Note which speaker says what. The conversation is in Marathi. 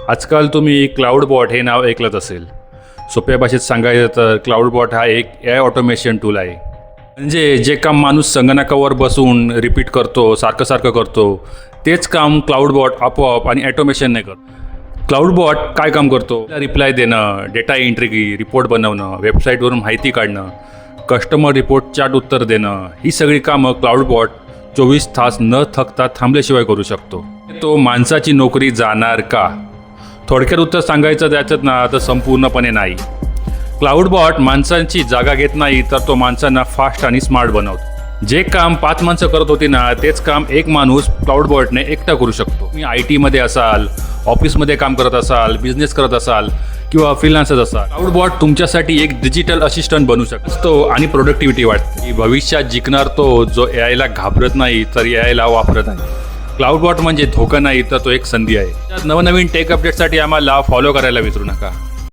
Speaker 1: आजकाल तुम्ही क्लाउड बॉट हे नाव ऐकलंच असेल. सोप्या भाषेत सांगायचं तर क्लाउड बॉट हा एक AI ऑटोमेशन टूल आहे. म्हणजे जे काम माणूस संगणकावर बसून रिपीट करतो, सारखं करतो, तेच काम क्लाउड बॉट आपोआप आणि ॲटोमेशनने करतो. क्लाउड बॉट काय काम करतो? रिप्लाय देणं, डेटा एंट्री, रिपोर्ट बनवणं, वेबसाईटवरून माहिती काढणं, कस्टमर रिपोर्ट चाट उत्तर देणं, ही सगळी कामं क्लाउड बॉट 24 तास न थकता थांबल्याशिवाय करू शकतो. तो माणसाची नोकरी जाणार का? थोडक्यात उत्तर सांगायचं त्याच्यात ना तर संपूर्णपणे नाही. क्लाउड बॉट माणसांची जागा घेत नाही, तर तो माणसांना फास्ट आणि स्मार्ट बनवतो. जे काम 5 माणसं करत होती ना, तेच काम एक माणूस क्लाउड बॉटने एकटा करू शकतो. तुम्ही IT मध्ये असाल, ऑफिसमध्ये काम करत असाल, बिझनेस करत असाल किंवा फ्रीलान्सर असाल, क्लाउड बॉट तुमच्यासाठी एक डिजिटल असिस्टंट बनू शकतो आणि प्रोडक्टिव्हिटी वाढते. भविष्यात जिंकणार तो जो AIला घाबरत नाही, तर AIला वापरत आहे. क्लाउड बॉट म्हणजे धोका नाही, तर तो एक संधी आहे. नवनवीन टेक अपडेटसाठी आम्हाला फॉलो करायला विसरू नका.